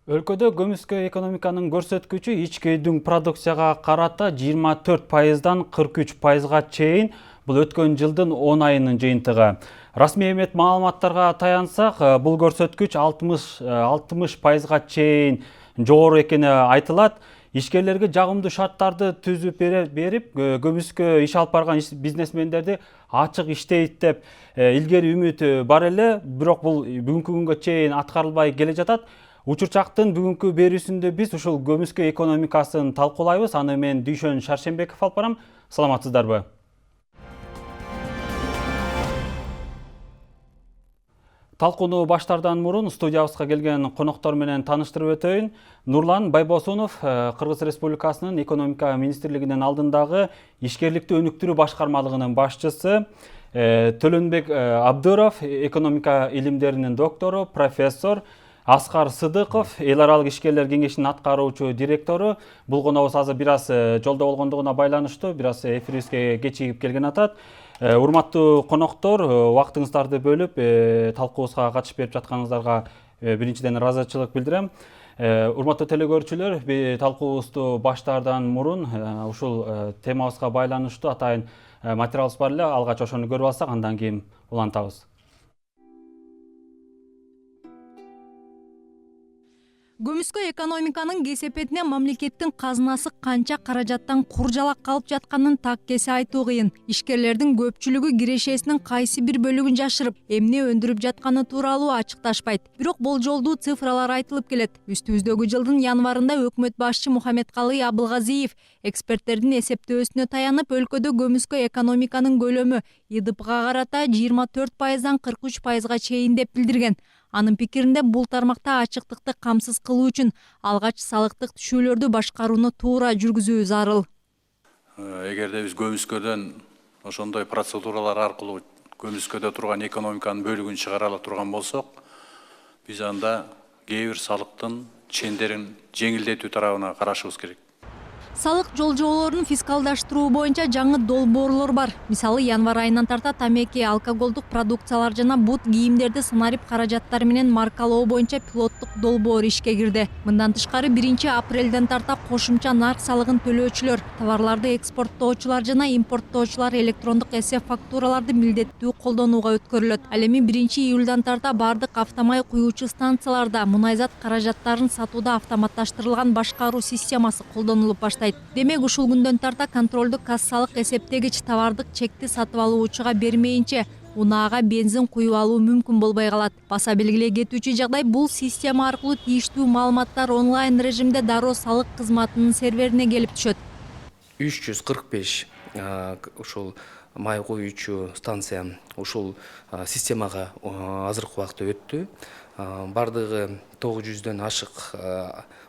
Өлкөдө көмүскө экономиканын көрсөткүчү ички продукцияга карата 24%дан 43%га чейин. Бул өткөн жылдын 10 айынын жыйынтыгы. Расмий эмет маалыматтарга таянсак, бул көрсөткүч 60%га чейин жогору экени айтылат. Ишкерлерге жагымдуу шарттарды түзүп берип, көмүскө иш алып барган бизнесмендерди ачык иштейт деп илгери үмүт бар эле, бирок бул бүгүнкү күнгө чейин аткарылбай келе жатат. Учурчактын бүгүнкү берүүсүндө биз ушул көмүскө экономикасын талкуулайбыз. Аны мен Дүйшөн Шаршембеков алып барам. Саламатсыздарбы? Талкууну баштаардан мурун студиябызга келген коноктор менен тааныштырып өтөйүн. Нурлан Байбосунов, Кыргыз Республикасынын экономика министрлигинин алдындагы ишкерликти өнүктүрүү башкармалыгынын башчысы, Төлөнбек Абдыров, экономика илимдеринин доктору, профессор, Аскар Сыдыков, эл аралык ишкерлер кеңешинин аткаруучу директору. Бул коногубуз азыр бир аз жолдо болгондугуна байланыштуу, бир аз эфирибизге кечигип келген атат. Урматтуу коноктор, убактыңыздарды бөлүп талкуубузга катышып берип жатканыңыздарга биринчиден ыраазычылык билдирем. Урматтуу телекөрүүчүлөр, талкуубузду баштаардан мурун ушул темабызга байланыштуу атайын материалыбыз бар эле. Алгач ошону көрүп алсак, андан кийин улантабыз. Көмүскө экономиканын кесепетине мамлекеттин казынасы канча каражаттан куржалак калып жатканын так кесе айтуу кыйын. Ишкерлердин көпчүлүгү кирешесинин кайсы бир бөлүгүн жашырып, эмне өндүрүп жатканы тууралуу ачыкташпайт. Бирок болжолдуу цифралар айтылып келет. Үстүбүздөгү жылдын январында өкмөт башчы Мухаммедкалый Абылгазиев эксперттердин эсептөөсүнө таянып, өлкөдө көмүскө экономиканын көлөмү ИДПга карата 24%дан 43%га чейин деп билдирген. Анын пикиринде бул тармакта ачыктыкты камсыз кылуу үчүн алгач салыктык түшүүлөрдү башкарууну туура жүргүзүү зарыл. Эгерде биз көмүскөдөн ошондой процедуралар аркылуу көмүскөдө турган экономиканын бөлүгүн чыгара ала турган болсок, биз анда кээ бир салыктын чендерин жеңилдетүү тарабына карашыбыз керек. Салык жолжоболорун фискалдаштыруу боюнча жаңы долбоорлор бар. Мисалы, январь айынан тарта тамеки, алкоголдук продукциялар жана бут кийимдерди санарип каражаттары менен маркалоо боюнча пилоттук долбоор ишке кирди. Мындан тышкары 1-апрелден тарта кошумча нарк салыгын төлөөчүлөр, товарларды экспорттоочулар жана импорттоочулар электрондук эсеп фактураларды милдеттүү колдонууга өткөрүлөт. Ал эми 1-июлдан тарта бардык автомай куюучу станцияларда мунайзат каражаттарын сатууда автоматташтырылган башкаруу системасы колдонулуп баштайт. Демек, ушул күндөн тарта контролдук кассалык эсептегич товардык чекти сатып алуучуга бермейинче унаага бензин куюп алуу мүмкүн болбой калат. Баса белгилей кетүүчү жагдай, бул система аркылуу тийиштүү маалыматтар онлайн режимде дароо салык кызматынын серверине келип түшөт. 345 ушул май куюучу станция ушул системага азыркы убакта өттү. Бардыгы 900дөн ашык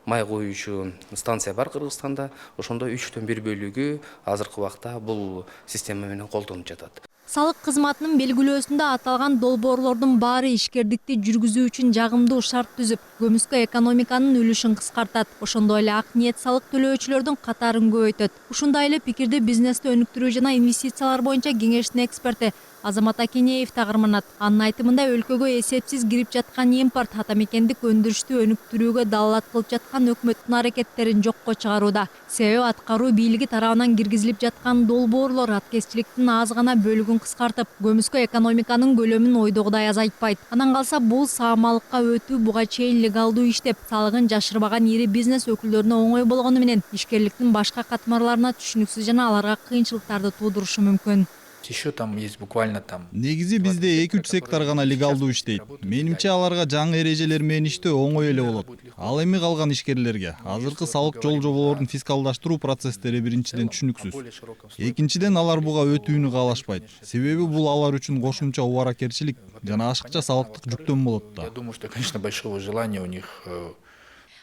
май куюучу станция бар Кыргызстанда. Ошондо 1/3 бөлүгү азыркы убакта бул система менен колдонуп жатат. Салык кызматынын белгилөөсүндө аталган долбоорлордун баары ишкердикти жүргүзүү үчүн жагымдуу шарт түзүп, көмүскө экономиканын үлүшүн кыскартат. Ошондой эле ак ниет салык төлөөчүлөрдүн катарын көбөйтөт. Ушундай эле пикирди бизнести өнүктүрүү жана инвестициялар боюнча кеңештин эксперти Азамат Акенеев тагырманат. Анын айтымында, өлкөгө эсепсиз кирип жаткан импорт атамекендик өндүрүштү өнүктүрүүгө далалат кылып жаткан өкмөттүн аракеттерин жокко чыгарууда. Себеби аткаруу бийлиги тарабынан киргизилип жаткан долбоорлор аткезчиликтин аз гана бөлүгүн кыскартып, көмүскө экономиканын көлөмүн ойдогудай азайтпайт. Анан калса, бул саамалыкка өтүү буга чейин легалдуу иштеп, салыгын жашырбаган ири бизнес өкүлдөрүнө оңой болгону менен ишкерликтин башка катмарларына түшүнүксүз жана аларга кыйынчылыктарды туудурушу мүмкүн. Еще там есть буквально там. Негизи бизде 2-3 сектор гана легалдуу иштейт. Менимче аларга жаңы эрежелер менен иштөө оңой эле болот. Ал эми калган ишкерлерге азыркы салык жолжоболорун фискалдаштыруу процесстери биринчиден түшүнүксүз. Экинчиден, алар буга өтүүнү каалашпайт. Себеби бул алар үчүн кошумча убаракерчилик жана ашыкча салыктык жүктөм болот да. Я думаю, что, конечно, большого желания у них.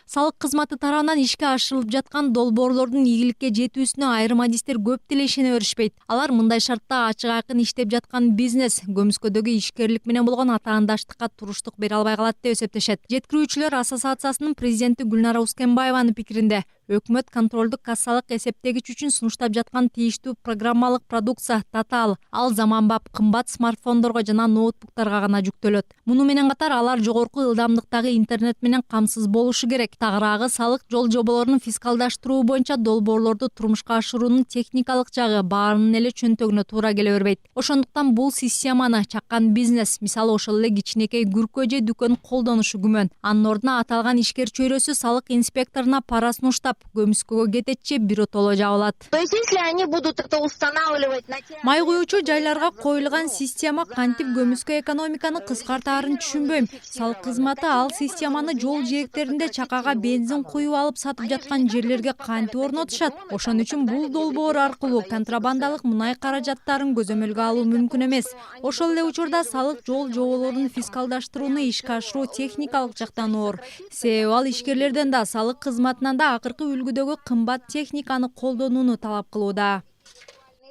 Салык кызматы тарабынан ишке ашырылып жаткан долбоорлордун ийгиликке жетүүсүнө айрым адистер көп деле ишене беришпейт. Алар мындай шартта ачык айкын иштеп жаткан бизнес көмүскөдөгү ишкерлик менен болгон атаандаштыкка туруштук бере албай калат деп эсептешет. Жеткирүүчүлөр ассоциациясынын президенти Гүлнара Ускенбаеванын пикиринде, Өкмөт контролдук кассалык эсептегич үчүн сунуштап жаткан тийиштүү программалык продукция татаал. Ал заманбап кымбат смартфондорго жана ноутбуктарга гана жүктөлөт. Муну менен катар алар жогорку ылдамдыктагы интернет менен камсыз болушу керек. Тагыраагы салык жол жоболорун фискалдаштыруу боюнча долбоорлорду турмушка ашыруунун техникалык жагы баарынын эле чөнтөгүнө туура келе бербейт. Ошондуктан бул системаны чаккан бизнес, мисалы ошол эле кичинекей күркө же дүкөн колдонушу күмөн. Анын ордуна аталган ишкер чөйрөсү салык инспекторуна пара сунуштап, көмүскөгө кететчи биротоло жабылат. То есть, если они будут это устанавливать на те... Май куюучу жайларга коюлган система кантип көмүскө экономиканы кыскартаарын түшүнбөйм. Салык кызматы ал системаны жол жээктеринде чакага бензин куюп алып сатып жаткан жерлерге кантип орнотушат? Ошон үчүн бул долбоор аркылуу контрабандалык мунай каражаттарын көзөмөлгө алуу мүмкүн эмес. Ошол эле учурда салык жол жоболорун фискалдаштырууну ишке ашыруу техникалык жактан оор. Себеби ал ишкерлерден да салык кызматынан да акыркы үлгүдөгү кымбат техниканы колдонууну талап кылууда.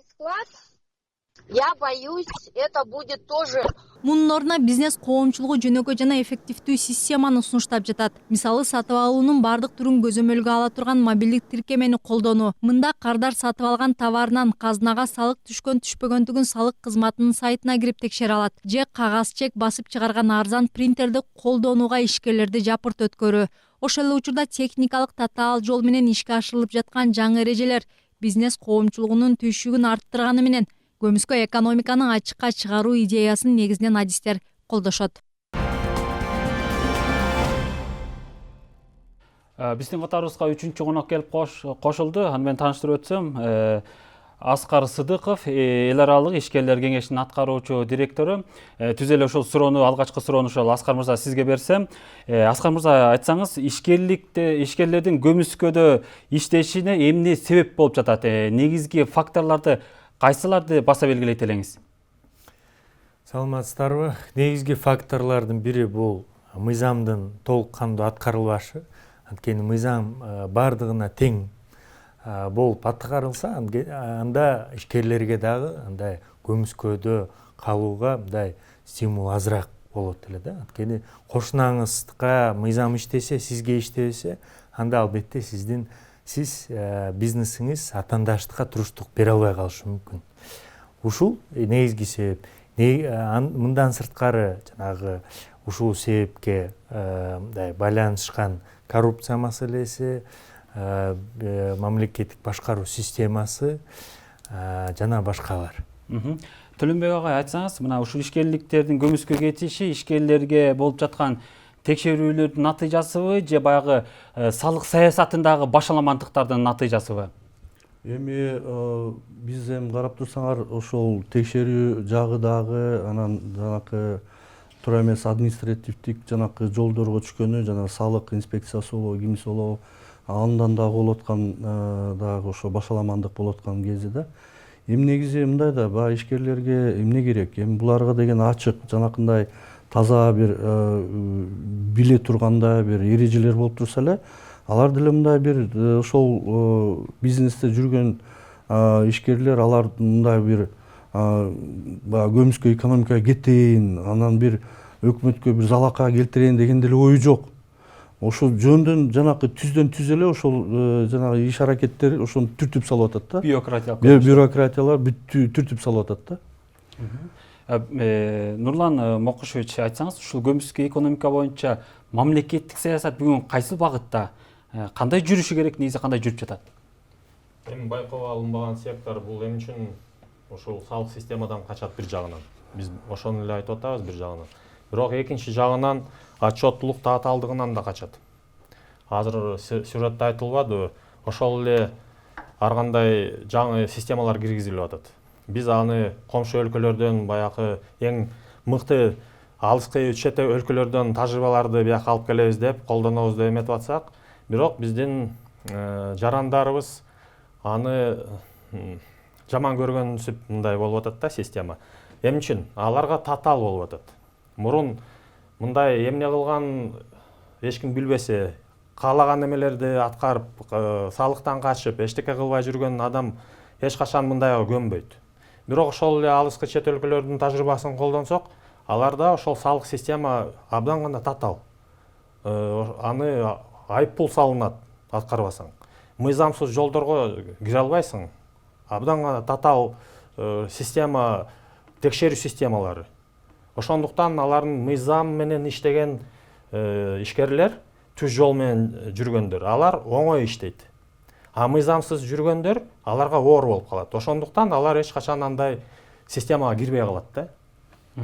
Склад, я боюсь, это будет тоже... Мунун ордуна бизнес коомчулугу жөнөкөй жана эффективдүү системаны сунуштап жатат. Мисалы, сатып алуунун бардык түрүн көзөмөлгө ала турган мобилдик тиркемени колдонуу. Мында кардар сатып алган товарынан казынага салык түшкөн түшпөгөндүгүн салык кызматынын сайтына кирип текшере алат. Же кагаз чек басып чыгарган арзан принтерди колдонууга ишкерлерди жапырт өткөрүү. Ошол эле учурда техникалык татаал жол менен ишке ашырылып жаткан жаңы эрежелер бизнес коомчулугунун түйшүгүн арттырганы менен көмүскө экономиканы ачыкка чыгаруу идеясын негизинен адистер колдошот. Биздин катарыбызга 3-чү конок келип кошулду. Аны мен тааныштырып өтсөм, Аскар Сыдыков, эл аралык ишкерлер кеңешинин аткаруучу директору. Түз эле ошол суроону, алгачкы суроону ошол Аскар мырза сизге берсем, Аскар мырза, айтсаңыз, ишкерлердин көмүскөдө иштешине эмне себеп болуп жатат? Негизги факторлорду кайсыларды баса белгилейт элеңиз? Саламатсыздарбы? Негизги факторлордун бири бул мыйзамдын толук кандуу аткарылбашы. Анткени мыйзам бардыгына тең болуп аткарылса, анда ишкерлерге дагы андай көмүскөдө калууга мындай стимул азыраак болот эле да. Анткени кошунаңызга мыйзам иштесе, сизге иштебесе, анда албетте сиз бизнесиңиз атаандаштыкка туруштук бере албай калышы мүмкүн. Ушул негизги себеп. Мындан сырткары жанагы ушул себепке байланышкан коррупция маселеси, мамлекеттик башкаруу системасы жана башкалар. Төлөнбек агай, айтсаңыз, мына ушул ишкерликтердин көмүскө кетиши ишкерлерге болуп жаткан текшерүүлөрдүн натыйжасыбы же баягы салык саясатындагы башаламандыктардын натыйжасыбы? Эми биз карап турсаңар, ошол текшерүү жагы дагы, анан жанакы туура эмес административдик жанакы жолдорго түшкөнү, жана салык инспекциясы болобу, кимиси болобу, андан дагы болуп аткан дагы ошо башаламандык болуп аткан кезде да. Эми негизи мындай да, баягы ишкерлерге эмне керек? Эми буларга деген ачык, жанакындай таза бир биле турганда бир эрежелер болуп турса эле, алар деле мындай бир ошол бизнесте жүргөн ишкерлер, алар мындай бир көмүскө экономикага кетейин, анан бир өкмөткө бир залака келтирейин деген деле ою жок. Ошол жөндөн жанакы түздөн түз эле ошол жанагы иш аракеттер ошону түртүп салып атат да. Бюрократиялар түртүп салып атат да. Нурлан Мокушевич, айтсаңыз, ушул көмүскө экономика боюнча мамлекеттик саясат бүгүн кайсы багытта, кандай жүрүшү керек, негизи кандай жүрүп жатат? Эми байкоого алынбаган сектор бул эмне үчүн ошол салык системадан качат бир жагынан. Биз ошону эле айтып атабыз бир жагынан. Бирок экинчи жагынан отчеттуулук татаалдыгынан да качат. Азыр сюжетте айтылбады, ошол эле ар кандай жаңы системалар киргизилип атат. Биз аны комшу өлкөлөрдөн, баягы эң мыкты алыскы чет өлкөлөрдөн тажрыйбаларды бияка алып келебиз деп, колдонобуз деп эметип атсак, бирок биздин жарандарыбыз аны жаман көргөнсүп мындай болуп атат да система. Эмне үчүн? Аларга татаал болуп атат. Мурун мындай эмне кылган эч ким билбесе, каалаган эмелерди аткарып, салыктан качып, эчтеке кылбай жүргөн адам эч качан мындайга көнбөйт. Бирок ошол эле алыскы чет өлкөлөрдүн тажрыйбасын колдонсок, аларда ошол салык система абдан гана татаал. Аны айыппул салынат аткарбасаң. мыйзамсыз жолдорго кире албайсың. Абдан гана татаал система, текшерүү системалары. Ошондуктан алардын мыйзам менен иштеген ишкерлер, түз жол менен жүргөндөр, алар оңой иштейт. А мыйзамсыз жүргөндөр аларга оор болуп калат. Ошондуктан алар эч качан андай системага кирбей калат да.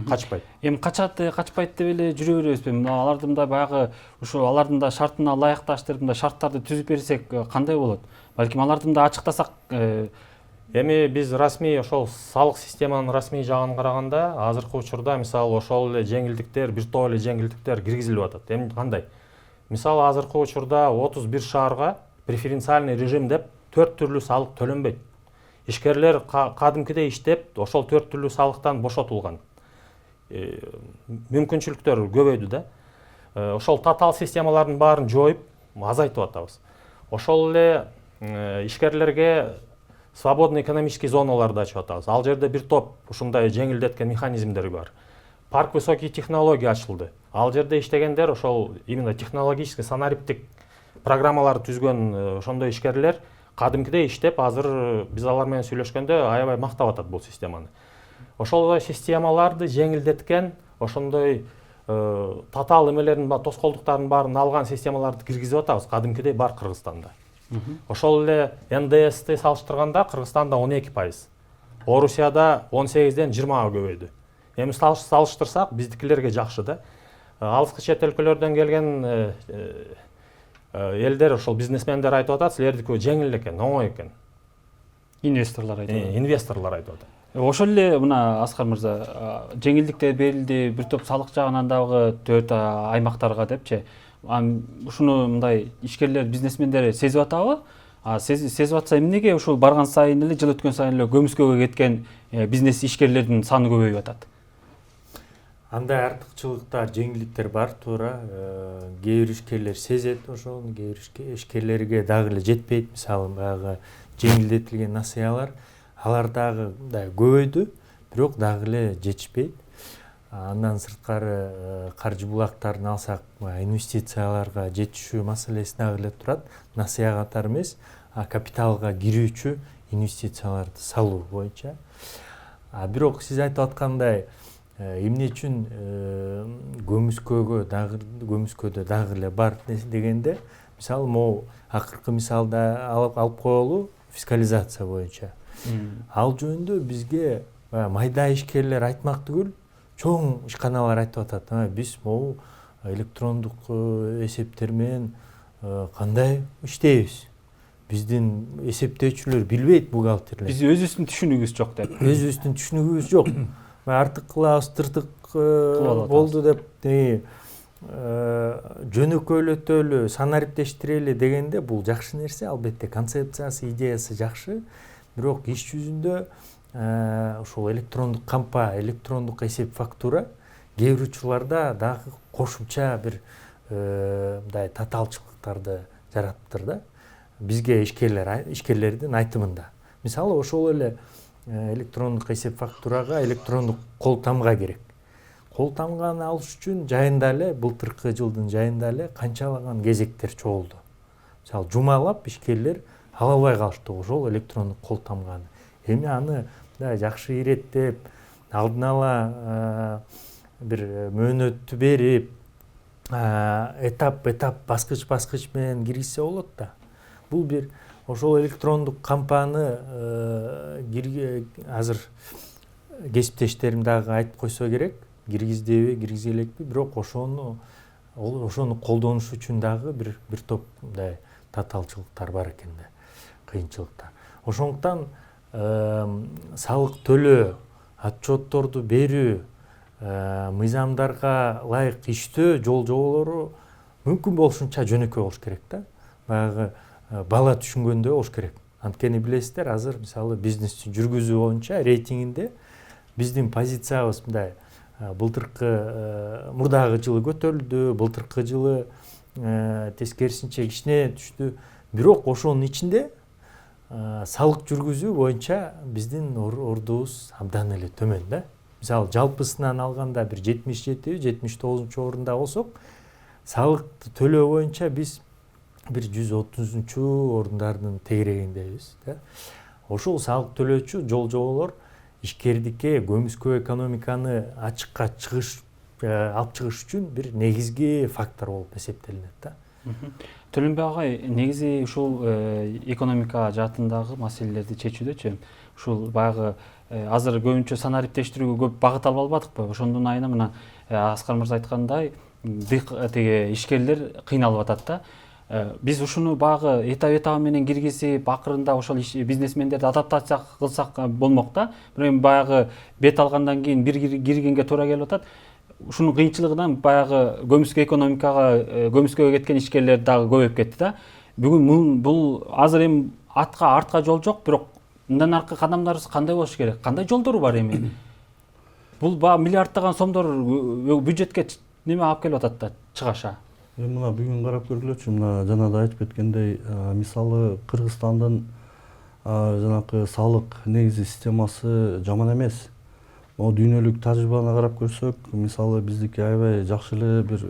Качпайт. Эми качпайт деп эле жүрө беребизби? Алардын да баягы ушу алардын да шартына ылайыкташтырып мындай шарттарды түзүп берсек кандай болот? Балким алардын да ачыктасак. Эми биз расмий ошол салык системанын расмий жагын караганда азыркы учурда мисалы ошол эле жеңилдиктер, бир топ эле жеңилдиктер киргизилип атат. Эми кандай? Мисалы азыркы учурда 31 шаарга преференциальный режим деп 4 түрлүү салык төлөнбөйт. Ишкерлер кадимкидей иштеп, ошол 4 түрлүү салыктан бошотулган. Мүмкүнчүлүктөр көбөйдү да. Ошол татаал системалардын баарын жоюп, азайтып атабыз. Ошол эле ишкерлерге свободный экономический зоналарды ачып атабыз. Ал жерде бир топ ушундай жеңилдеткен механизмдер бар. Парк высоких технологий ачылды. Ал жерде иштегендер ошол именно технологический санариптик программалар түзгөн ошондой ишкерлер кадимкидей иштеп, азыр биз алар менен сүйлөшкөндө аябай мактап атат бул системаны. Ошол системаларды жеңилдеткен, ошондой татаал эмелердин, тоскоолдуктардын баарын алган системаларды киргизип атабыз, кадимкидей бар Кыргызстанда. Ошол эле НДСти салыштырганда Кыргызстанда 12%. Орусияда 18ден 20га көбөйдү. Эми салыштырсак биздикилерге жакшы да. Алыскы чет өлкөлөрдөн келген элдер, ошол бизнесмендер айтып атат, силердики жеңил экен, оңой экен. Инвесторлор айтып атат. Инвесторлор айтып атат. Ошол эле мына Аскар мырза, жеңилдиктер берилди, бир топ салык жагынан дагы 4 аймактарга депчи. Ушуну мындай ишкерлер, бизнесмендер сезип атабы? Сезип атса эмнеге ушул барган сайын эле, жыл өткөн сайын эле көмүскөгө кеткен бизнес ишкерлердин саны көбөйүп атат? Андай артыкчылыктар, жеңилдиктер бар, туура. Кээ бир ишкерлер сезет ошону, кээ бир ишкерлерге дагы эле жетпейт. Мисалы, баягы жеңилдетилген насыялар, алар дагы көбөйдү, бирок дагы эле жетишпейт. Андан сырткары каржы булактарын алсак, инвестицияларга жетишүү маселеси дагы эле турат. Насыя катары эмес, капиталга кирүүчү инвестицияларды салуу боюнча. Бирок сиз айтып аткандай, эмне үчүн көмүскөдө дагы эле бар дегенде, мисалы могу акыркы мисалда алып коелу, фискализация боюнча. Ал жөнүндө бизге майда ишкерлер айтмак түгүл, чоң ишканалар айтып атат. Биз могу электрондук эсептер менен кандай иштейбиз? Биздин эсептөөчүлөр билбейт, бухгалтерлер. Биз өзүбүздүн түшүнүгүбүз жок деп. Өзүбүздүн түшүнүгүбүз жок. Артык кылабыз, тыртык болду деп, жөнөкөйлөтөлү, санариптештирели дегенде бул жакшы нерсе, албетте концепциясы, идеясы жакшы. Бирок иш жүзүндө ошол электрондук кампа, электрондук эсеп фактура кээ бир учурларда дагы кошумча бир мындай татаалчылыктарды жаратыптыр да. Бизге ишкерлердин айтымында. Мисалы, ошол эле электрондук эсеп фактурага электрондук кол тамга керек. Кол тамганы алыш үчүн жайында эле, былтыркы жылдын жайында эле канчалаган кезектер чогулду. Мисалы, жумалап ишкерлер ала албай калышты ошол электрондук кол тамганы. Эми аны жакшы иреттеп, алдын ала бир мөөнөттү берип, этап баскыч менен киргизсе болот да. Бул бир ошол электрондук кампаны азыр кесиптештерим дагы айтып койсо керек, киргиздеби, киргизе элекпи, бирок ошону колдонуш үчүн дагы бир топ мындай татаалчылыктар бар экен да, кыйынчылыктар. Ошондуктан салык төлөө, отчетторду берүү, мыйзамдарга ылайык иштөө жол-жоболору мүмкүн болушунча жөнөкөй болуш керек да. Баягы бала түшүнгөндөй болуш керек. Анткени билесиздер, азыр мисалы бизнести жүргүзүү боюнча рейтингинде биздин позициябыз мындай былтыркы мурдагы жылы көтөрүлдү, былтыркы жылы тескерисинче кичине түштү. Бирок ошонун ичинде салык жүргүзүү боюнча биздин ордубуз абдан эле төмөн да. Мисалы, жалпысынан алганда бир 77-79 орунда болсок, салыкты төлөө боюнча биз бир 130 орундардын тегерегиндебиз да. Ошол салык төлөөчү жол жоболор ишкердикке көмүскө экономиканы ачыкка алып чыгыш үчүн бир негизги фактор болуп эсептелинет да. Төлөнбөй агай, негизи ушул экономика жаатындагы маселелерди чечүүдөчү ушул баягы азыр көбүнчө санариптештирүүгө көп багыт алып албадыкпы? Ошондун айына мына Аскар мырза айткандай, тиги ишкерлер кыйналып атат да. Биз ушуну баягы этап менен киргизип, акырында ошол бизнесмендерди адаптация кылсак болмок да. Бирок баягы бет алгандан кийин бир киргенге туура келип атат. Ушунун кыйынчылыгынан баягы көмүскө экономикага, көмүскөгө кеткен ишкерлер дагы көбөйүп кетти да. Бүгүн бул азыр эми артка жол жок, бирок мындан аркы кадамдарыбыз кандай болуш керек? Кандай жолдору бар эми? Бул баягы миллиарддаган сомдор бюджетке неме алып келип атат да, чыгаша. Мына бүгүн карап көргүлөчү, мына жана да айтып кеткендей, мисалы Кыргызстандын жанакы салык негизи системасы жаман эмес. Дүйнөлүк тажрыйбаны карап көрсөк, мисалы биздики аябай жакшы эле бир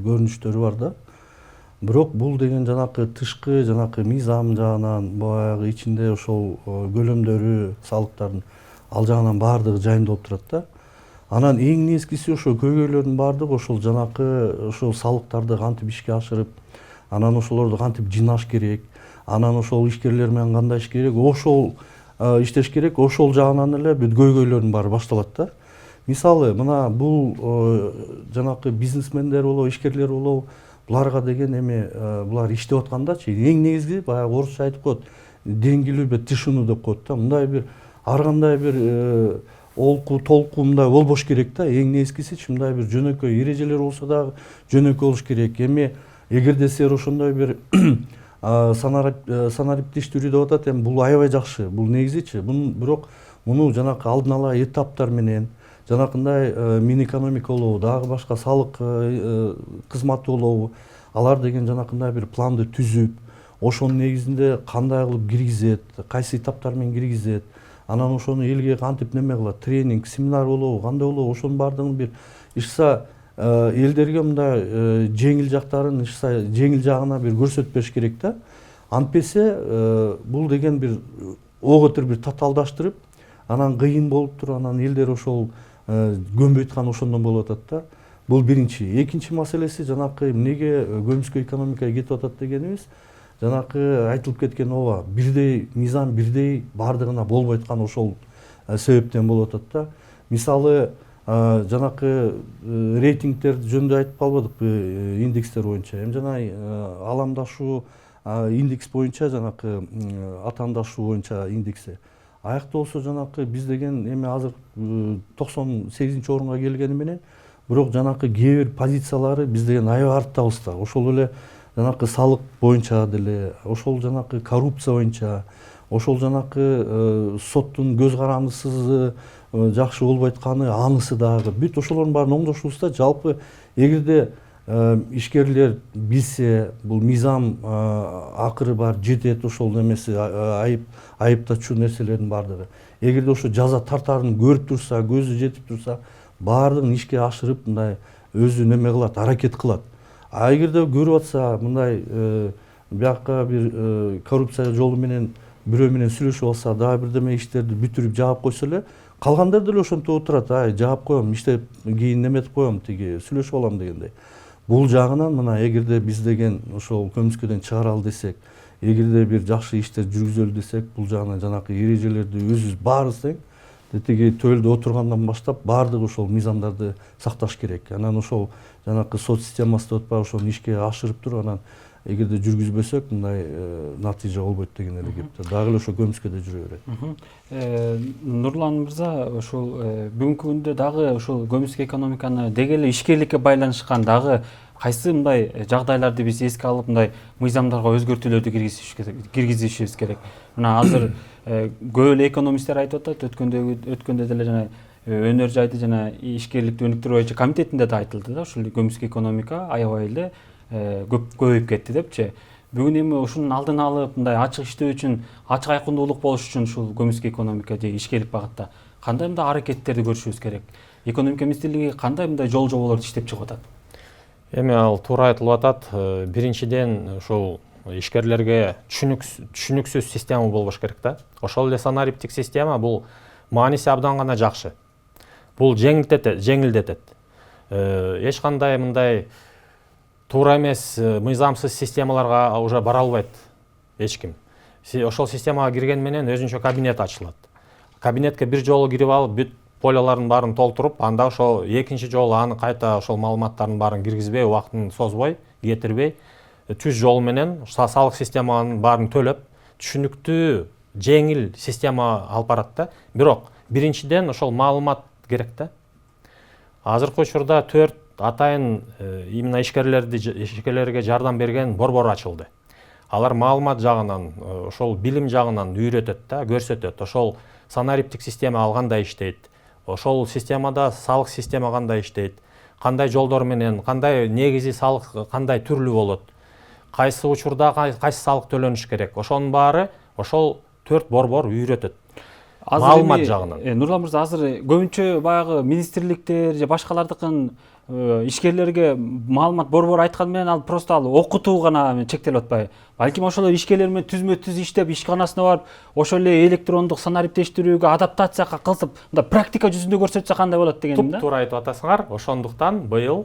көрүнүштөрү бар да. Бирок бул деген жанакы тышкы жанакы мыйзам жагынан, баягы ичинде ошол көлөмдөрү, салыктардын ал жагынан баардыгы жайымдалып турат да. Анан эң негизгиси ошо көйгөйлөрдүн баардыгы ошол жанакы ошол салыктарды кантип ишке ашырып, анан ошолорду кантип жыйнаш керек, анан ошол ишкерлер менен кандай иш керек, ошол иштеш керек, ошол жагынан эле бүт көйгөйлөрдүн баары башталат да. Мисалы, мына бул жанакы бизнесмендер болобу, ишкерлер болобу, буларга деген эми булар иштеп аткандачы, эң негизги баягы орусча айтып коет, деңгилүү бе тишину деп коет да. Мындай бир ар кандай бир олку толку мындай болбош керек да. Эң негизгиси мындай бир жөнөкөй эрежелер болсо дагы жөнөкөй болуш керек. Эми эгерде силер ошондой бир санариптештирүү деп атат, эми бул аябай жакшы. Бул негизичи. Бирок муну жанакы алдын ала этаптар менен, жанакындай Минэкономика болобу, дагы башка салык кызматы болобу, алар деген жанакындай бир планды түзүп, ошонун негизинде кандай кылып киргизет, кайсы этаптар менен киргизет, анан ошону элге кантип неме кылат, тренинг, семинар болобу, кандай болобу, ошонун баардыгын бир ишса элдерге мындай жеңил жактарын ишса жеңил жагына бир көрсөтүп бериш керек да. Антпесе бул деген бир оготур бир татаалдаштырып, анан кыйын болуп туруп, анан элдер ошол көнбөй аткан ошондон болуп атат да. Бул биринчи. Экинчи маселеси жанакы эмнеге көмүскө экономикага кетип атат дегенибиз, жанакы айтылып кеткен ооба, бирдей мыйзам, бирдей баардыгына болбой аткан ошол себептен болуп атат да. Мисалы, жанакы рейтингдер жөнүндө айтып калбадыкпы, индекстер боюнча. Эми жана ааламдашуу индекс боюнча, жанакы атаандашуу боюнча индекси. Аякта болсо жанакы биз деген эми азыр 98-орунга келгени менен, бирок жанакы кээ бир позициялары биз деген аябай арттабыз да. Ошол эле жанакы салык боюнча деле, ошол жанакы коррупция боюнча, ошол жанакы соттун көз карандысыз жакшы болбой атканы, анысы дагы бүт ошолордун баарын оңдошубузда. Жалпы эгерде ишкерлер билсе, бул мыйзам акыры бар жетет, ошол немеси айыптачуу нерселердин баардыгы. Эгерде ошо жаза тартарын көрүп турса, көзү жетип турса, баардыгын ишке ашырып, мындай өзү неме кылат, аракет кылат. А эгерде көрүп атса, мындай бияка бир коррупция жолу менен бирөө менен сүйлөшүп алса, дагы бирдеме иштерди бүтүрүп жаап койсо эле, калгандар деле ошентип отурат. Ай, жаап коем, иштеп кийин неметип коем, тиги сүйлөшүп алам дегендей. Бул жагынан мына эгерде биз деген ошол көмүскөдөн чыгаралы десек, эгерде бир жакшы иштер жүргүзөлү десек, бул жагынан жанакы эрежелерди өзүбүз баарыбыз тең тиги төбөлдө отургандан баштап баардыгы ошол мыйзамдарды сакташ керек. Анан ошол жанакы сот системасы деп атпайбы, ошону ишке ашырып туруп, анан эгерде жүргүзбөсөк, мындай натыйжа болбойт деген эле кеп. Дагы эле ошо көмүскөдө жүрө берет. Нурлан мырза, ошол бүгүнкү күндө дагы ошол көмүскө экономиканы деги эле ишкерликке байланышкан дагы кайсы мындай жагдайларды биз эске алып, мындай мыйзамдарга өзгөртүүлөрдү киргизишибиз керек. Мына азыр көп эле экономисттер айтып атат, өткөндө деле жана өнөр жайды жана ишкерликти өнүктүрүү боюнча комитетинде да айтылды да, ошол көмүскө экономика аябай эле көбөйүп кетти депчи. Бүгүн эми ушунун алдын алып, мындай ачык иштөө үчүн, ачык айкындуулук болуш үчүн ушул көмүскө экономика же ишкерлик багытта кандай мындай аракеттерди көрүшүбүз керек? Экономика министрлиги кандай мындай жол жоболорду иштеп чыгып атат? Эми ал туура айтылып атат. Биринчиден ошол ишкерлерге түшүнүксүз система болбош керек да. Ошол эле санариптик система бул мааниси абдан гана жакшы. Бул жеңилдетет. Эч кандай мындай туура эмес мыйзамсыз системаларга уже бара албайт эч ким. Ошол системага кирген менен өзүнчө кабинет ачылат. Кабинетке бир жолу кирип алып, бүт поляларын баарын толтуруп, анда ошол экинчи жолу аны кайта ошол маалыматтардын баарын киргизбей, убактын созбой, кетирбей, түз жол менен салык системанын баарын төлөп, түшүнүктүү, жеңил система алып барат да. Бирок биринчиден ошол маалымат керек да. Азыркы учурда 4 атайын именно ишкерлерге жардам берген борбор ачылды. Алар маалымат жагынан, ошол билим жагынан үйрөтөт да, көрсөтөт. Ошол санариптик система алгандай иштейт. Ошол системада салык система кандай иштейт, кандай жолдор менен, кандай негизи салык кандай түрлүү болот, кайсы учурда кайсы салык төлөнүш керек. Ошонун баары ошол 4 борбор үйрөтөт. Маалымат жагынан. Нурлан мырза, азыр көбүнчө баягы министрликтер же башкалардыкын ишкерлерге маалымат борбору айткан менен ал просто окутуу гана чектелип атпайбы? Балким ошол ишкерлер менен түзмө-түз иштеп, ишканасына барып, ошол эле электрондук санариптештирүүгө адаптация кылсып, мындай практика жүзүндө көрсөтсө кандай болот дегеним да. Туура айтып атасыңар. Ошондуктан быйыл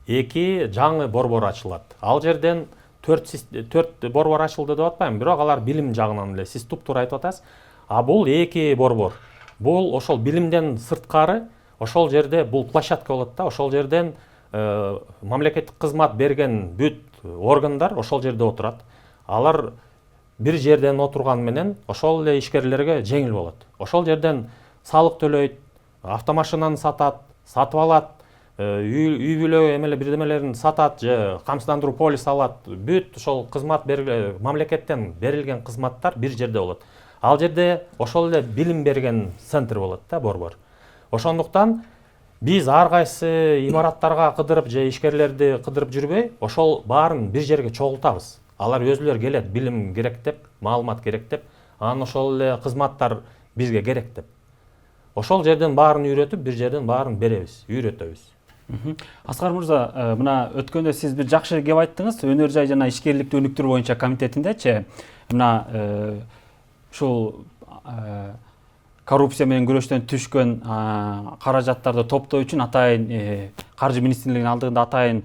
2 жаңы борбор ачылат. Ал жерден 4 борбор ачылды деп атпайм, бирок алар билим жагынан эле. Сиз туп-туура айтып атасыз. А бул 2 борбор. Бул ошол билимден сырткары, ошол жерде бул площадка болот да. Ошол жерден мамлекеттик кызмат берген бүт органдар ошол жерде отурат. Алар бир жерден отурган менен ошол эле ишкерлерге жеңил болот. Ошол жерден салык төлөйт, автомашинаны сатып алат, үй бүлө эмеле бирдемелерин сатат же камсыздандыруу полис алат. Бүт ошол кызмат мамлекеттен берилген кызматтар бир жерде болот. Ал жерде ошол эле билим берген центр болот да, борбор. Ошондуктан биз ар кайсы имараттарга кыдырып же ишкерлерди кыдырып жүрбөй, ошол баарын бир жерге чогултабыз. Алар өзүлөр келет, билим керек деп, маалымат керек деп, анан ошол эле кызматтар бизге керек деп. Ошол жерден баарын үйрөтүп, бир жерден баарын беребиз, үйрөтөбүз. Аскар мырза, мына өткөндө сиз бир жакшы кеп айттыңыз, өнөр жай жана ишкерликти өнүктүрүү боюнча комитетиндечи, мына ушул коррупция менен күрөштөн түшкөн каражаттарды топтоо үчүн атайын каржы министрлигинин алдыгында атайын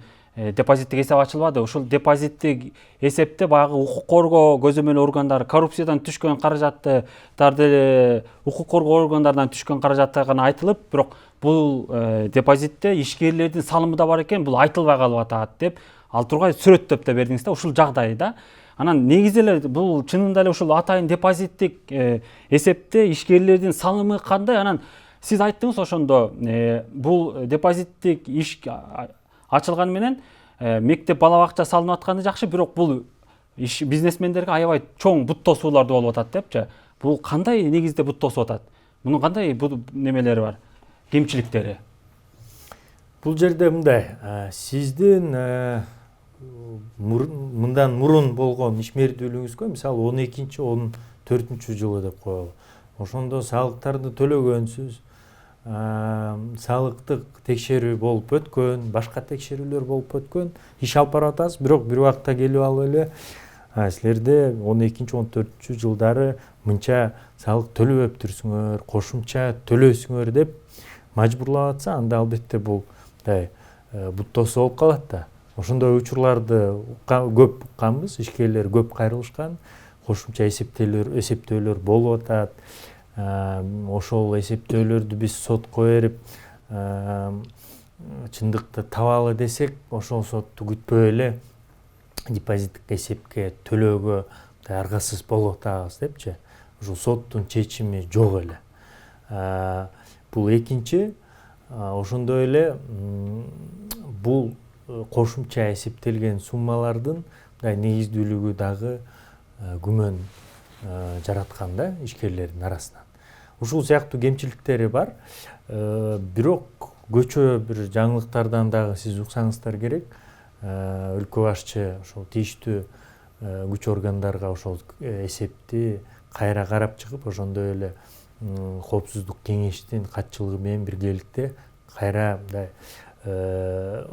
депозиттик эсеп ачылбады. Ушул депозиттик эсепте баягы укук коргоо көзөмөл органдары коррупциядан түшкөн каражаттарды укук коргоо органдарынан түшкөн каражаттар гана айтылып, бирок бул депозитте ишкерлердин салымы да бар экен, бул айтылбай калып атат деп ал тургай сүрөттөп да бердиңиз да. Ушул жагдай да. Анан негизи эле бул чынында эле ушул атайын депозиттик эсепте ишкерлердин салымы кандай? Анан сиз айттыңыз ошондо бул депозиттик иш ачылганы менен мектеп бала бакча салынып атканы жакшы, бирок бул бизнесмендерге аябай чоң бут тосууларды болуп атат депчи. Бул кандай негизде бут тосуп атат? Мунун кандай немелери бар? Кемчиликтери? Бул жерде мындай, сиздин мындан мурун болгон ишмердүүлүгүңүзгө мисалы 12-14 деп коелу. Ошондо салыктарды төлөгөнсүз, салыктык текшерүү болуп өткөн, башка текшерүүлөр болуп өткөн, иш алып баратасыз, бирок бир убакта келип алып эле силерде 12-14 жылдары мынча салык төлөбөптүрсүңөр, кошумча төлөйсүңөр деп мажбурлап атса, анда албетте бул бут тосуу болуп калат да. Ошондой учурларды көп укканбыз, ишкерлер көп кайрылышкан, кошумча эсептөөлөр болуп атат. Ошол эсептөөлөрдү биз сотко берип, чындыкты табалы десек, ошол сотту күтпөй эле депозиттик эсепке төлөөгө аргасыз болуп атабыз депчи. Ушул соттун чечими жок эле. Бул экинчи, ошондой эле бул кошумча эсептелген суммалардын негиздүүлүгү дагы күмөн жараткан да ишкерлердин арасынан. Ушул сыяктуу кемчиликтери бар. Бирок көчө бир жаңылыктардан дагы сиз уксаңыздар керек. Өлкө башчы ошол тийиштүү күч органдарга ошол эсепти кайра карап чыгып, ошондой эле коопсуздук кеңештин катчылыгы менен биргеликте кайра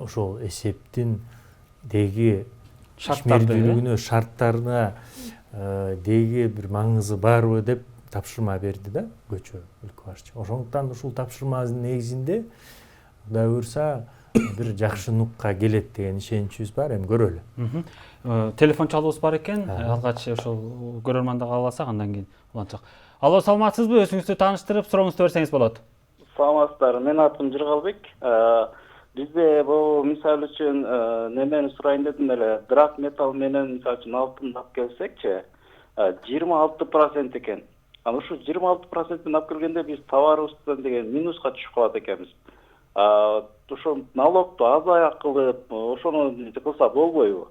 ошол эсептин деги ишмердүүлүгүнө, шарттарына деги бир маңызы барбы деп тапшырма берди да көчө өлкө башчы. Ошондуктан ушул тапшырманын негизинде Кудай буйрса бир жакшы нукка келет деген ишеничибиз бар, эми көрөлү. Телефон чалуубуз бар экен. Алгач ошол көрөрманды кабыл алсак, андан кийин улантсак. Алло, саламатсызбы? Өзүңүздү тааныштырып, сурооңузду берсеңиз болот. Саламатсыздар. Менин атым Жыргалбек. Бизде бул мисалы үчүн немени сурайын дедим эле. Драг металл менен мисалы үчүн алтынды алып келсекчи, 26% экен. Аны ушу 26% менен алып келгенде биз товарыбыздан деген минуска түшүп калат экенбиз. Ошо налогду азаяк кылып, ошону кылса болбойбу?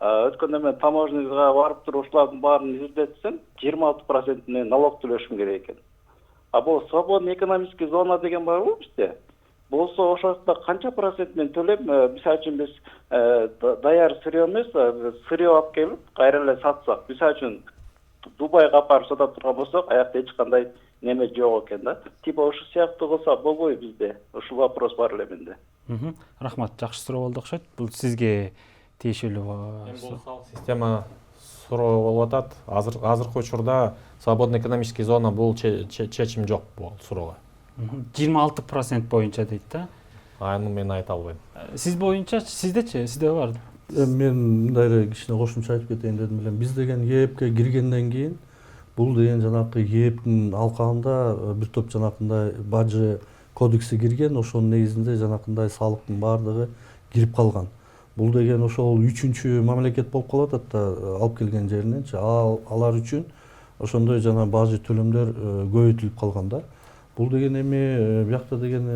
Өткөндө мен таможняга барып туруп ушулардын баарын изилдетсем, 26% менен налог төлөшүм керек экен. Бул свободный экономический зона деген барбы бизде? Болсо ошондо канча процент менен төлөп, мисалы үчүн биз даяр сырье эмес, сырье алып келип, кайра эле сатсак, мисалы үчүн Дубайга апарып сатып турган болсок, аякта эч кандай неме жок экен да. Типа ошол сыяктуу кылса болбойбу бизде? Ушул вопрос бар эле менде. Рахмат, жакшы суроо болду окшойт. Бул сизге тиешелүү. Бул салык система суроо болуп атат. Азыркы учурда свободный экономический зона бул чечим жок бул суроого. 26% боюнча дейт да. Аны мен айта албайм. Сиз боюнча, сиздечи, сизде бар? Мен мындай эле кичине кошумча айтып кетейин дедим эле. Биз деген ЕЭПке киргенден кийин бул деген жанакы ЕЭПтин алкагында бир топ жанакындай бажы кодекси кирген, ошонун негизинде жанакындай салыктын баардыгы кирип калган. Бул деген ошол 3-чү мамлекет болуп калып атат да, алып келген жериненчи. Алар үчүн ошондой жана бажы төлөмдөр көбөйтүлүп калган да. Бул деген эми биякта деген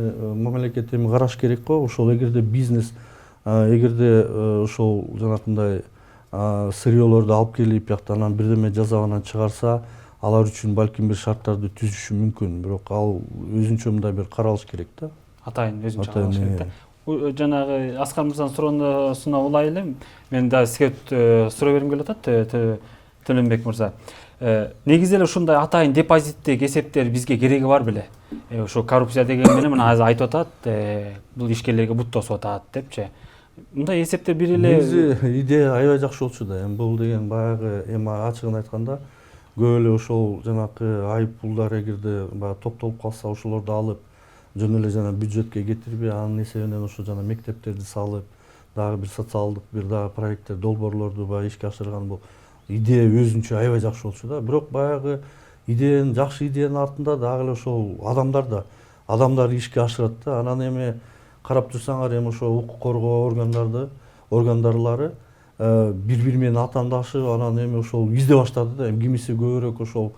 мамлекет эми караш керек го. Ошол эгерде бизнес эгерде ошол жанакындай сырьелорду алып келип биякта анан бирдеме жасабанан чыгарса, алар үчүн балким бир шарттарды түзүшү мүмкүн. Бирок ал өзүнчө мындай бир каралыш керек да. Атайын өзүнчө каралыш керек да. Жанагы Аскар мырзанын суроосуна улай эле, мен да сизге суроо бергим келип атат, Төлөнбек мырза. Негизи эле ушундай атайын депозиттик эсептер бизге кереги бар беле? Ошо коррупция деген менен мына азыр айтып атат, бул ишкерлерге бут тосуп атат депчи. Мындай эсептер бир эле негизи идея аябай жакшы болчу да. Эми бул деген баягы эми ачыгын айтканда көп эле ошол жанакы айып пулдар эгерде баягы топтолуп калса, ошолорду алып жөн эле жана бюджетке кетирбей, анын эсебинен ошо жана мектептерди салып, дагы бир социалдык бир дагы проекттер, долбоорлорду баягы ишке ашырган бул идея өзүнчө аябай жакшы болчу да. Бирок баягы идеянын, жакшы идеянын артында дагы эле ошол адамдар ишке ашырат да. Анан эми карап турсаңар, эми ошо укук коргоо органдарлары бири менен атаандашып, анан эми ошол изде баштады да. Эми кимиси көбүрөөк ошол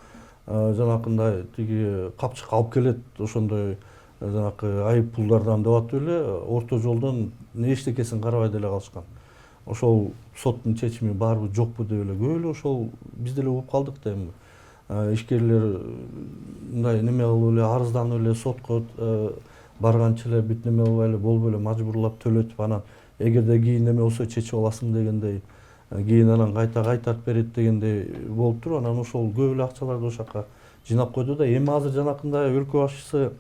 жанакындай тиги капчык алып келет, ошондой жанакы айып пулдардан деп атып эле орто жолдон эчтекесин карабай деле калышкан. Ошол соттун чечими барбы жокпу деп эле көп эле ошол биз деле угуп калдык да. Эми ишкерлер мындай неме кылып эле арызданып эле сотко барганча эле бүт неме кылбай эле болбой эле мажбурлап төлөтүп, анан эгерде кийин неме болсо чечип аласың дегендей, кийин анан кайтарып берет дегендей болуп туруп, анан ошол көп эле акчаларды ошол жака жыйнап койду да. Эми азыр жанакындай өлкө башчысы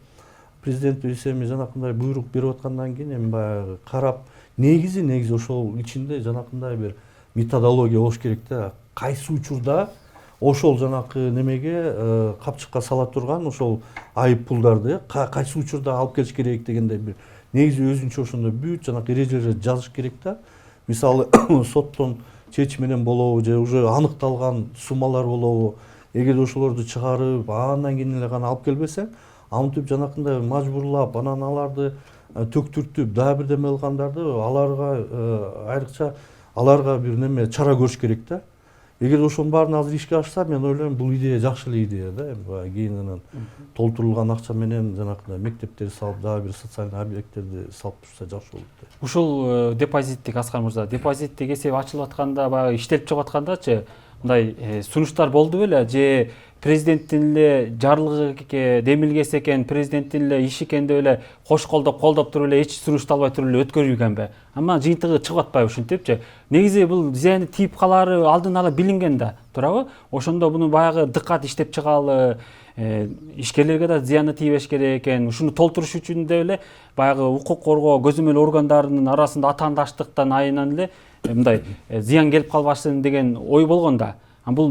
президентибиз эми жанакындай буйрук берип аткандан кийин эми баягы карап, негизи ошол ичинде жанакындай бир методология болуш керек да. Кайсы учурда ошол жанакы немеге капчыкка сала турган ошол айып пулдарды кайсы учурда алып келиш керек дегендей бир негизи өзүнчө ошондой бүт жанакы эрежелерди жазыш керек да. Мисалы соттон чечим менен болобу же уже аныкталган суммалар болобу, эгерде ошолорду чыгарып андан кийин эле гана алып келбесең, антип жанакындай мажбурлап, анан аларды төктүртүп, дагы бирдеме кылгандарды аларга айрыкча аларга бир неме чара көрүш керек да. Эгер ошонун баарын азыр ишке ашса, мен ойлойм бул идея жакшы эле идея да. Эми кийин анан толтурулган акча менен жанакындай мектептерди салып, дагы бир социалдык объекттерди салып турса жакшы болот да. Ушул депозиттик, Аскар мырза, депозиттик эсеп ачылып атканда, баягы иштелип чыгып аткандачы, мындай сунуштар болду беле, же президенттин эле жарлыгы демилгеси экен, президенттин эле иши экен деп эле кош колдоп туруп эле эч сунушту албай туруп эле өткөрүлгөнбү? Ама жыйынтыгы чыгып атпайбы ушинтипчи? Негизи бул зыяны тийип калаары алдын ала билинген да, туурабы? Ошондо буну баягы дыкат иштеп чыгалы, ишкерлерге да зыяны тийбеш керек экен. Ушуну толтуруш үчүн деп эле баягы укук коргоо көзөмөл органдарынын арасында атаандаштыктан айынан эле мындай зыян келип калбасын деген ой болгондо, бул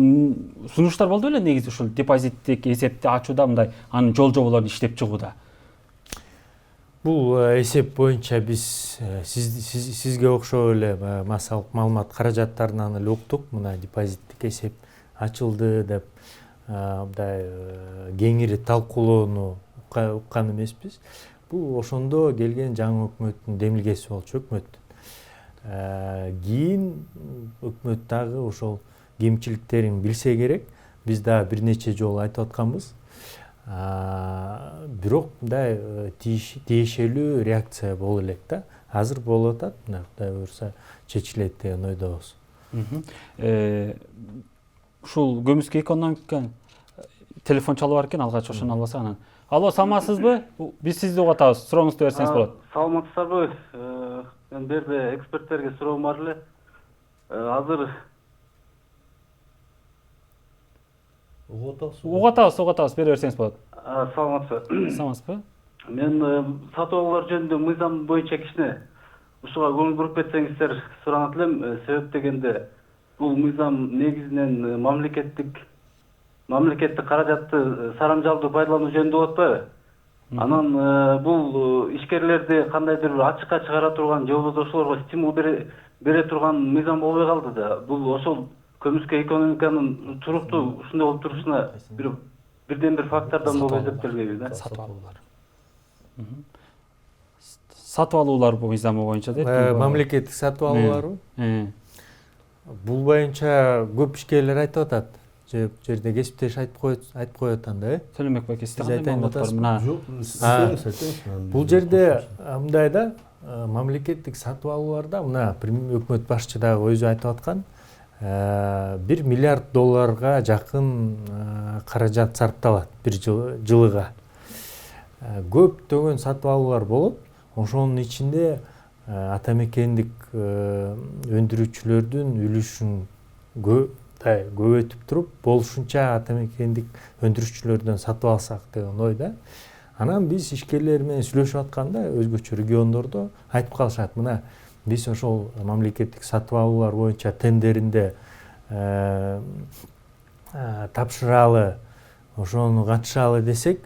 сунуштар болду беле негизи ушул депозиттик эсепти ачууда мындай анын жол-жоболорун иштеп чыгууда? Бул эсеп боюнча биз сизге окшоп эле массалык маалымат каражаттарынан эле уктук. Мына депозиттик эсеп ачылды деп мындай кеңири талкуулоону уккан эмеспиз. Бул ошондо келген жаңы өкмөттүн демилгеси болчу, өкмөттүн. Кийин өкмөт дагы ошол кемчиликтерин билсе керек. Биз дагы бир нече жолу айтып атканбыз. Бирок мындай тиешелүү реакция боло элек да. Азыр болуп атат, мына Кудай буйрса чечилет деген ойдобуз. Ушул көмүскө экономика телефон чалып бар экен, алгач ошону албаса анан. Алло, саламатсызбы? Биз сизди угуп атабыз. Сурооңузду берсеңиз болот. Саламатсыздарбы? Мен берде эксперттерге суроом бар эле. Азыр Угуп атабыз, бере берсеңиз болот. Саламатсызбы? Мен сатып алуулар жөнүндө мыйзам боюнча кичине ушуга көңүл буруп кетсеңиздер суранат элем. Себеп дегенде бул мыйзам негизинен мамлекеттик каражатты сарамжалдуу пайдалануу жөнүндө болот атпайбы? Анан бул ишкерлерди кандайдыр бир ачыкка чыгара турган же болбосо ошолорго стимул бере турган мыйзам болбой калды да. Бул ошол көмүскө экономиканын туруктуу ушундай болуп турушуна бирден бир фактордон болуп эсептелбейби да? Сатып алуулар бул мыйзамы боюнча дейт. Мамлекеттик сатып алууларбы? Бул боюнча көп ишкерлер айтып атат. Жерде кесиптеш айтып коет анда, Төлөнбек байке, сиз айтайын атасызбы? Бул жерде мындай да, мамлекеттик сатып алууларда мына өкмөт башчы дагы өзү айтып аткан, $1 миллиард жакын каражат сарпталат бир жылыга. Көптөгөн сатып алуулар болот. Ошонун ичинде атамекендик өндүрүүчүлөрдүн үлүшүн көбөйтүп туруп, болушунча атамекендик өндүрүүчүлөрдөн сатып алсак деген ойда. Анан биз ишкерлер менен сүйлөшүп атканда өзгөчө региондордо айтып калышат, мына биз ошол мамлекеттик сатып алуулар боюнча тендеринде тапшыралы, ошону катышалы десек,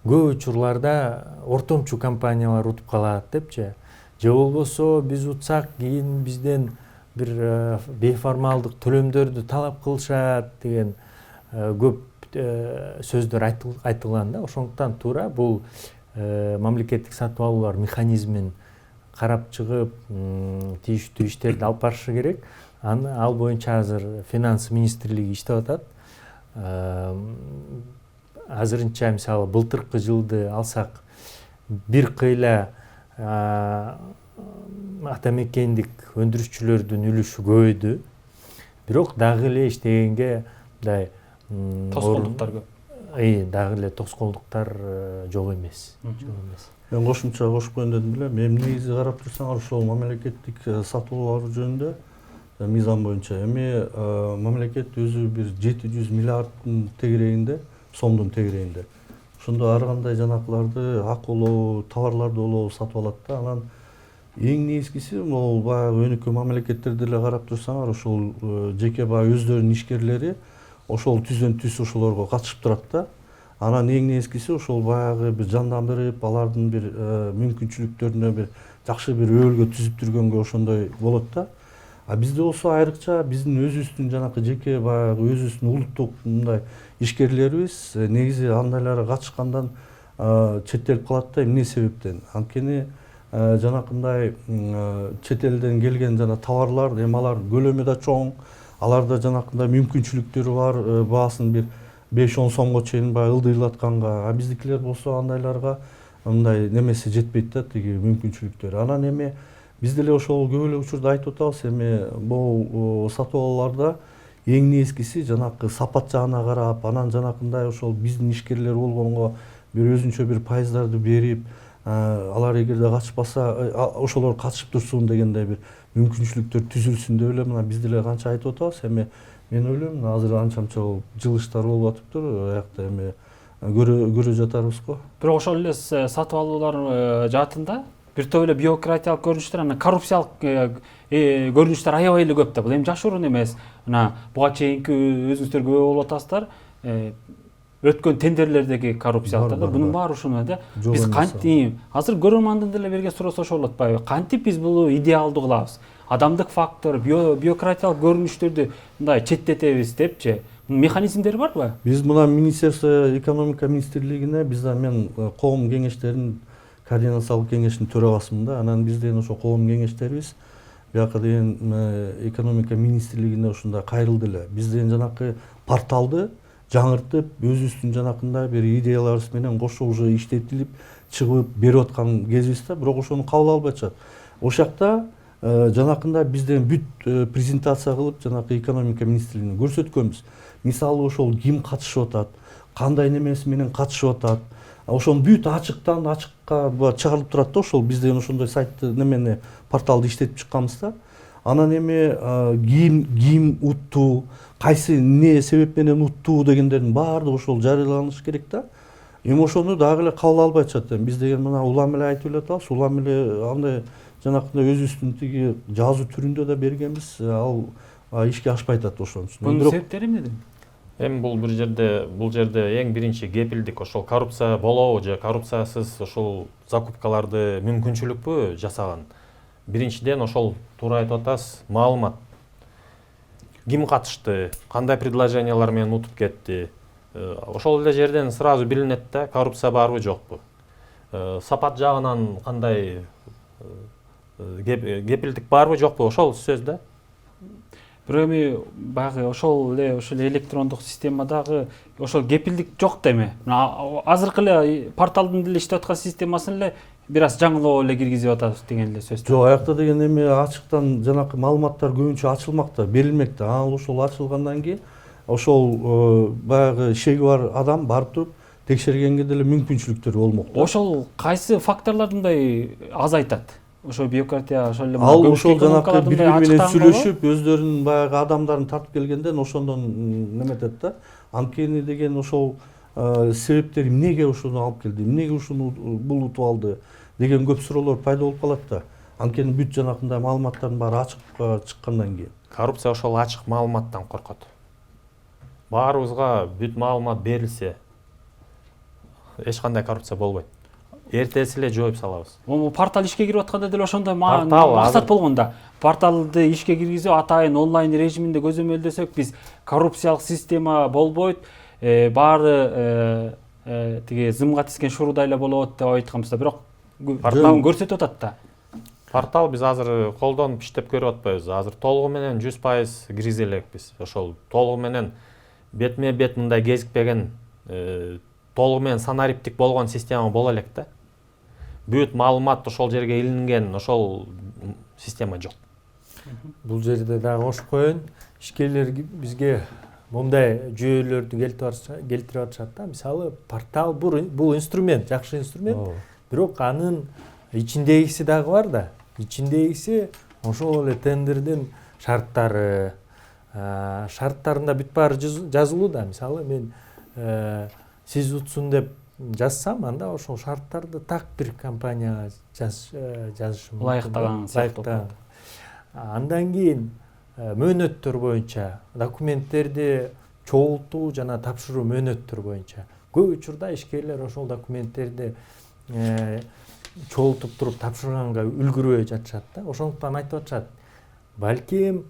көп учурларда ортомчу компаниялар утуп калат депчи. Же болбосо биз утсак кийин бизден бир бейформалдык төлөмдөрдү талап кылышат деген көп сөздөр айтылган да. Ошондуктан туура бул мамлекеттик сатып алуулар механизмин карап чыгып, тийиштүү иштерди алып барышы керек. Ал боюнча азыр финанс министрлиги иштеп атат. Азырынча мисалы былтыркы жылды алсак, бир кыйла атамекендик өндүрүүчүлөрдүн үлүшү көбөйдү. Бирок дагы эле иштегенге мындай тоскоолдуктар көп. Дагы эле тоскоолдуктар жок эмес. Мен кошумча кошуп коеюн дедим эле. Мен негизи карап турсаңар ошол мамлекеттик сатып алуулар жөнүндө мыйзам боюнча эми мамлекет өзү бир 700 миллиарддын тегерегинде, сомдун тегерегинде. Ошондо ар кандай жанакыларды, акылуу товарларды болобу сатып алат да. Анан эң негизгиси могул баягы өнүккөн мамлекеттерди эле карап турсаңар, ошол жеке баягы өздөрүнүн ишкерлери ошол түздөн-түз ошолорго катышып турат да. Анан эң негизгиси ошол баягы бир жандандырып, алардын бир мүмкүнчүлүктөрүнө бир жакшы бир өбөлгө түзүптүргөнгө ошондой болот да. А бизде болсо айрыкча биздин өзүбүздүн жанакы жеке баягы өзүбүздүн улуттук мындай ишкерлерибиз негизи андайларга катышкандан четтелип калат да. Эмне себептен? Анткени жанакындай чет элден келген жана товарлар, эми алар көлөмү да чоң, аларда жанакындай мүмкүнчүлүктөрү бар, баасын бир 5-10 сомго чейин баягы ылдыйлатканга. А биздикилер болсо андайларга мындай немеси жетпейт да, тиги мүмкүнчүлүктөрү. Анан эми биз деле ошол көп эле учурда айтып атабыз, эми бул сатып алууларда эң негизгиси жанакы сапат жагына карап, анан жанакындай ошол биздин ишкерлер болгонго бир өзүнчө бир пайыздарды берип, алар эгерде катышпаса, ошолор катышып турсун дегендей бир мүмкүнчүлүктөр түзүлсүн деп эле мына биз деле канча айтып атабыз. Эми мен ойлойм, азыр анча-мынча жылыштар болуп атыптыр, аякта эми көрө жатарбыз го. Бирок ошол эле сатып алуулар жаатында бир топ эле бюрократиялык көрүнүштөр, анан коррупциялык көрүнүштөр аябай эле көп да. Бул эми жашыруун эмес. Мына буга чейинки өзүңүздөр күбө болуп атасыздар. Өткөн тендерлердеги коррупциялыктар да, бунун баары ушуну да. Биз кантип азыр көрөрмандын деле берген суроосу ошол болуп атпайбы? Кантип биз буну идеалдуу кылабыз? Адамдык фактор, бюрократиялык көрүнүштөрдү мындай четтетебиз депчи. Механизмдери барбы? Биз мына Министерство экономика министрлигине мен коом кеңештеринин координациялык кеңешинин төрагасымын да. Анан бизден ошо коом кеңештерибиз бияка деген экономика министрлигине ушундай кайрылды эле. Бизден жанакы порталды жаңыртып, өзүбүздүн жанакындай бир идеяларыбыз менен кошо уже иштетилип, чыгып берип аткан кезибиз да, бирок ошону кабыл албай атышат. Ошакта жанакындай бизден бүт презентация кылып, жанакы экономика министрлигине көрсөткөнбүз. Мисалы ошол ким катышып атат, кандай немеси менен катышып атат. Ошону бүт ачыктан ачыкка чыгарылып турат да, ошол бизден ошондой сайтты немени порталды иштетип чыкканбыз да. Анан эми ким утту, кайсы эмне себеп менен утту дегендердин баардыгы ошол жарыяланышы керек да. Эми ошону дагы эле кабыл албай атышат. Биз деген мына улам эле айтып эле атабыз, улам эле андай жанакындай өзүбүздүн тиги жазуу түрүндө да бергенбиз, ал ишке ашпай атат ошонун үчүн. Бунун себептери эмнеде? Эми бул жерде эң биринчи кепилдик, ошол коррупция болобу же коррупциясыз ошол закупкаларды мүмкүнчүлүкпү жасаган. Биринчиден ошол туура айтып атасыз, маалымат. Ким катышты, кандай предложениялар менен утуп кетти. Ошол эле жерден сразу билинет да, коррупция барбы жокпу. Сапат жагынан кандай кепилдик барбы жокпу, ошол сөз да. Бирок эми баягы ошол эле электрондук системадагы ошол кепилдик жок да эми. Азыркы эле порталдын деле иштеп аткан системасын эле бир аз жаңылоо эле киргизип атабыз деген эле сөз. Жок, аякта деген эми ачыктан жанакы маалыматтар көбүнчө ачылмак да, берилмек да. Ал ошол ачылгандан кийин ошол баягы шеги бар адам барып туруп текшергенге деле мүмкүнчүлүктөр болмок. Ошол кайсы факторлорду мындай азайтат? Ошо бюрократия ошол эле ал ошол жанакы бири менен сүйлөшүп, өздөрүнүн баягы адамдарын тартып келгенден ошондон неметет да. Анткени деген ошол себептери эмнеге ушуну алып келди, эмнеге ушуну бул утуп алды деген көп суроолор пайда болуп калат да. Анткени бүт жанакындай маалыматтардын баары ачыкка чыккандан кийин. Коррупция ошол ачык маалыматтан коркот. Баарыбызга бүт маалымат берилсе, эч кандай коррупция болбойт. Эртеси эле жооп салабыз. Портал ишке кирип атканда деле ошондой максат болгон да. Порталды ишке киргизип атайын онлайн режиминде көзөмөлдөсөк, биз коррупциялык система болбойт, баары тиги зымга тискен шурудай эле болот деп айтканбыз да. Бирок портал көрсөтүп атат да. Портал биз азыр колдонуп иштеп көрүп атпайбыз. Азыр толугу менен 100% киргизе элекпиз. Ошол толугу менен бетме бет мындай кезикпеген, толугу менен санариптик болгон система боло элек да. Бүт маалымат ошол жерге илинген, ошол система жок. Бул жерде дагы кошуп коеюн, ишкерлер бизге мындай жүйөлөрдү келтирип атышат да. Мисалы, портал бул инструмент, жакшы инструмент, бирок анын ичиндегиси дагы бар да. Ичиндегиси ошол эле тендердин шарттары, шарттарында бүт баары жазылуу да. Мисалы, мен сиз утсун деп жазсам, анда ошол шарттарды так бир компанияга жазышым ылайыктаган. Андан кийин мөөнөттөр боюнча, документтерди чогултуу жана тапшыруу мөөнөттөр боюнча. Көп учурда ишкерлер ошол документтерди чогултуп туруп тапшырганга үлгүрбөй жатышат да. Ошондуктан айтып атышат, балким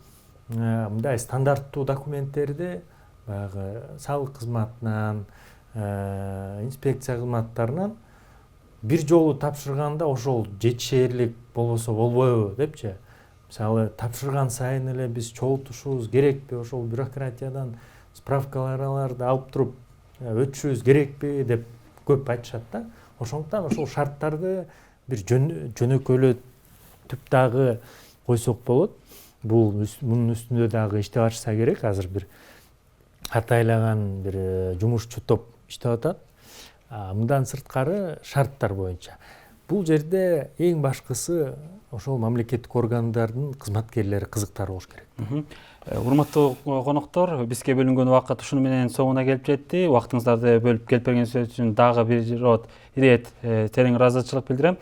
мындай стандарттуу документтерди баягы салык кызматынан, инспекция кызматтарынан бир жолу тапшырганда ошол жетишээрлик болбосо болбойбу депчи. Мисалы, тапшырган сайын эле биз чогултушубуз керекпи, ошол бюрократиядан справкаларды алып туруп өтүшүбүз керекпи деп көп айтышат да. Ошондуктан ошол шарттарды бир жөнөкөйлөтүп дагы койсок болот. Мунун үстүндө дагы иштеп атышса керек. Азыр бир атайлаган бир жумушчу топ иштеп атат. Мындан сырткары шарттар боюнча. Бул жерде эң башкысы ошол мамлекеттик органдардын кызматкерлери кызыктар болуш керек. Урматтуу коноктор, бизге бөлүнгөн убакыт ушуну менен соңуна келип жетти. Убактыңыздарды бөлүп келип бергениңиз үчүн дагы бир ирет терең ыраазычылык билдирем.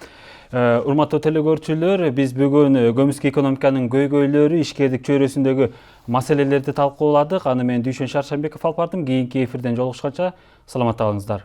Урматтуу телекөрүүчүлөр, биз бүгүн көмүскө экономиканын көйгөйлөрү, ишкердик чөйрөсүндөгү маселелерди талкууладык. Аны мен Дүйшөн Шаршамбеков алып бардым. Кийинки эфирден жолугушканча саламатта калыңыздар.